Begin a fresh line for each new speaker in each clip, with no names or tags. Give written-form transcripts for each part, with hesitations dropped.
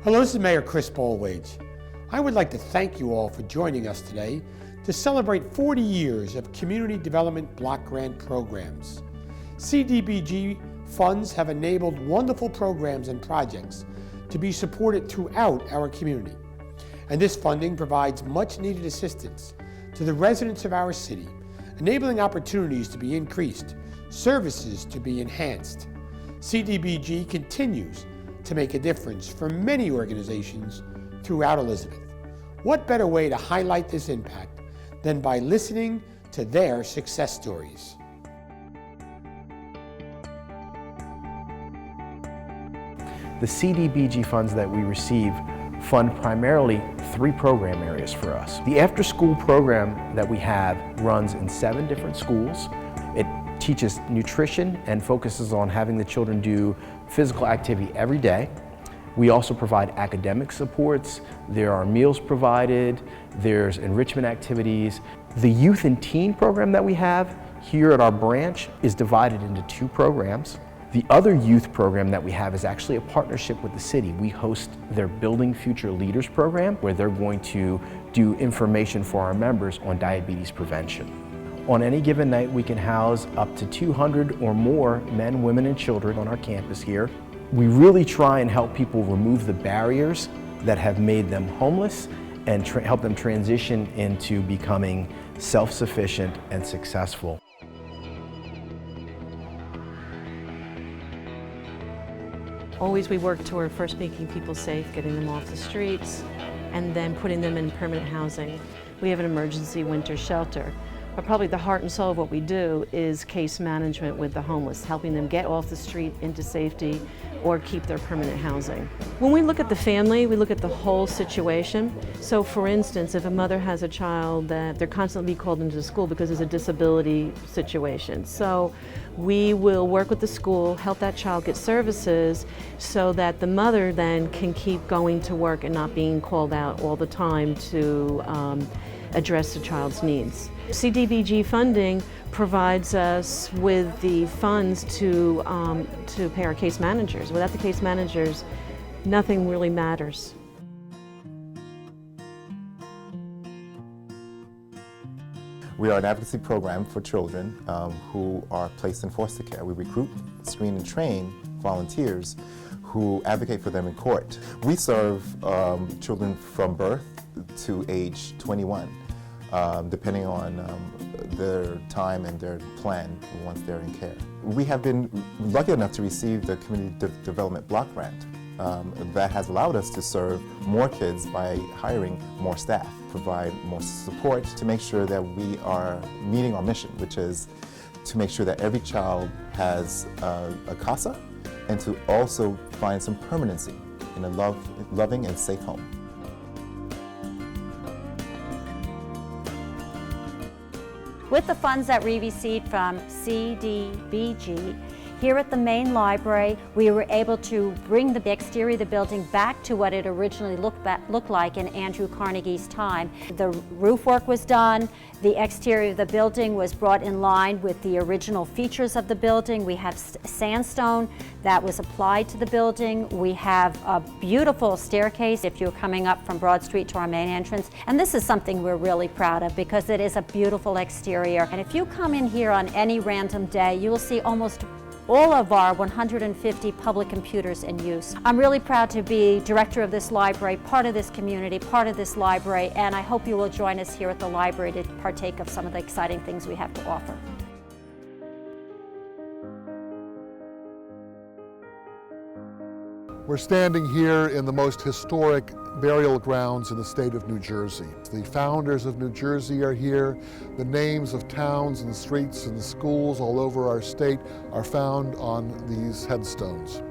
Hello, this is Mayor Chris Ballwage. I would like to thank you all for joining us today to celebrate 40 years of community development block grant programs. Cdbg funds have enabled wonderful programs and projects to be supported throughout our community. And this funding provides much needed assistance to the residents of our city, enabling opportunities to be increased, services to be enhanced. Cdbg continues to make a difference for many organizations throughout Elizabeth. What better way to highlight this impact than by listening to their success stories?
The Cdbg funds that we receive fund primarily 3 program areas for us. The after-school program that we have runs in 7 different schools. It teaches nutrition and focuses on having the children do physical activity every day. We also provide academic supports. There are meals provided. There's enrichment activities. The youth and teen program that we have here at our branch is divided into 2 programs. The other youth program that we have is actually a partnership with the city. We host their Building Future Leaders program, where they're going to do information for our members on diabetes prevention. On any given night, we can house up to 200 or more men, women, and children on our campus here. We really try and help people remove the barriers that have made them homeless and help them transition into becoming self-sufficient and successful.
Always we work toward first making people safe, getting them off the streets, and then putting them in permanent housing. We have an emergency winter shelter. But probably the heart and soul of what we do is case management with the homeless, helping them get off the street into safety or keep their permanent housing. When we look at the family, we look at the whole situation. So for instance, if a mother has a child that they're constantly called into school because there's a disability situation. So we will work with the school, help that child get services so that the mother then can keep going to work and not being called out all the time to address the child's needs. Cdbg funding provides us with the funds to pay our case managers. Without the case managers, nothing really matters.
We are an advocacy program for children who are placed in foster care. We recruit, screen, and train volunteers who advocate for them in court. We serve children from birth to age 21, depending on their time and their plan once they're in care. We have been lucky enough to receive the Community Development Block Grant that has allowed us to serve more kids by hiring more staff, provide more support to make sure that we are meeting our mission, which is to make sure that every child has a casa and to also find some permanency in a loving and safe home.
With the funds that we received from Cdbg, here at the main library, we were able to bring the exterior of the building back to what it originally looked like in Andrew Carnegie's time. The roof work was done, the exterior of the building was brought in line with the original features of the building. We have sandstone that was applied to the building. We have a beautiful staircase if you're coming up from Broad Street to our main entrance. And this is something we're really proud of because it is a beautiful exterior. And if you come in here on any random day, you will see almost all of our 150 public computers in use. I'm really proud to be director of this library, part of this community, part of this library, and I hope you will join us here at the library to partake of some of the exciting things we have to offer.
We're standing here in the most historic burial grounds in the state of New Jersey. The founders of New Jersey are here. The names of towns and streets and schools all over our state are found on these headstones.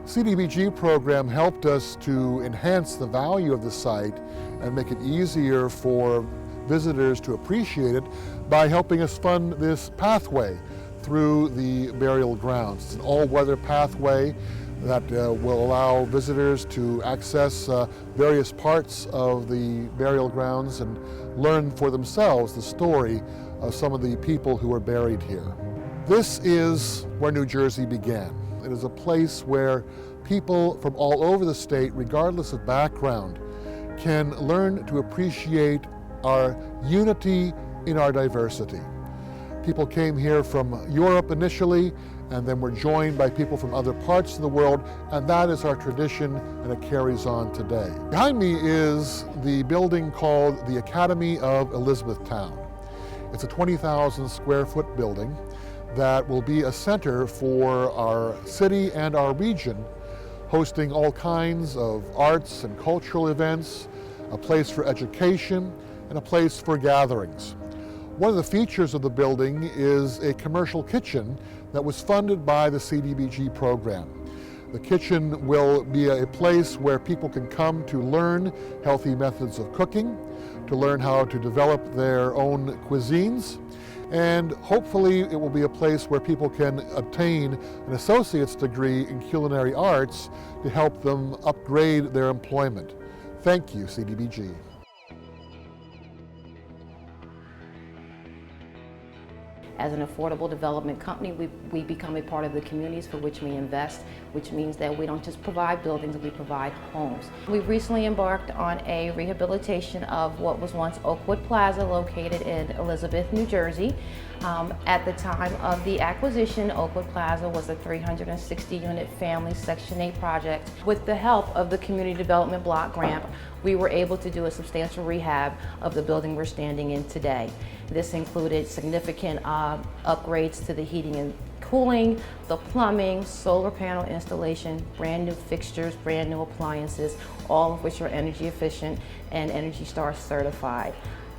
The Cdbg program helped us to enhance the value of the site and make it easier for visitors to appreciate it by helping us fund this pathway through the burial grounds. It's an all-weather pathway that will allow visitors to access various parts of the burial grounds and learn for themselves the story of some of the people who are buried here. This is where New Jersey began. It is a place where people from all over the state, regardless of background, can learn to appreciate our unity in our diversity. People came here from Europe initially, and then were joined by people from other parts of the world, and that is our tradition, and it carries on today. Behind me is the building called the Academy of Elizabethtown. It's a 20,000 square foot building that will be a center for our city and our region, hosting all kinds of arts and cultural events, a place for education, and a place for gatherings. One of the features of the building is a commercial kitchen that was funded by the Cdbg program. The kitchen will be a place where people can come to learn healthy methods of cooking, to learn how to develop their own cuisines, and hopefully it will be a place where people can obtain an associate's degree in culinary arts to help them upgrade their employment. Thank you, Cdbg.
As an affordable development company, we become a part of the communities for which we invest, which means that we don't just provide buildings, we provide homes. We've recently embarked on a rehabilitation of what was once Oakwood Plaza located in Elizabeth, New Jersey. At the time of the acquisition, Oakwood Plaza was a 360-unit family Section 8 project. With the help of the Community Development Block Grant, we were able to do a substantial rehab of the building we're standing in today. This included significant upgrades to the heating and cooling, the plumbing, solar panel installation, brand new fixtures, brand new appliances, all of which are energy efficient and Energy Star certified.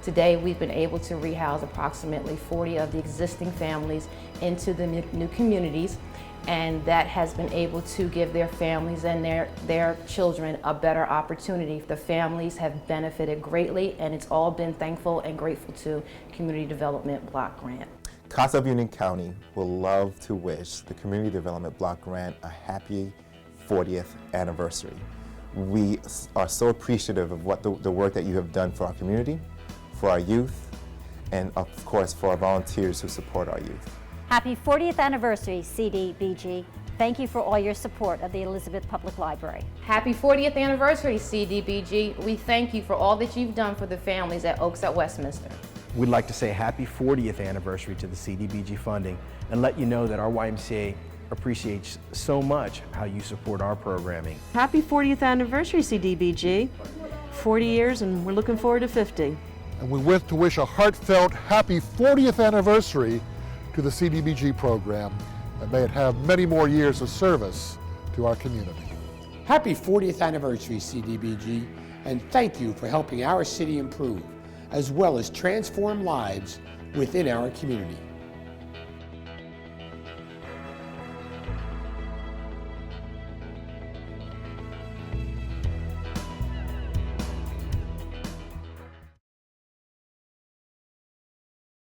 Today, we've been able to rehouse approximately 40 of the existing families into the new communities, and that has been able to give their families and their children a better opportunity. The families have benefited greatly, and it's all been thankful and grateful to Community Development Block Grant.
CASA of Union County will love to wish the Community Development Block Grant a happy 40th anniversary. We are so appreciative of what the work that you have done for our community, for our youth, and of course for our volunteers who support our youth.
Happy 40th anniversary, Cdbg. Thank you for all your support of the Elizabeth Public Library.
Happy 40th anniversary, Cdbg. We thank you for all that you've done for the families at Oaks at Westminster.
We'd like to say happy 40th anniversary to the Cdbg funding and let you know that our YMCA appreciates so much how you support our programming.
Happy 40th anniversary, Cdbg. 40 years, and we're looking forward to 50.
And we wish to wish a heartfelt happy 40th anniversary to the Cdbg program, and may it have many more years of service to our community.
Happy 40th anniversary, Cdbg, and thank you for helping our city improve, as well as transform lives within our community.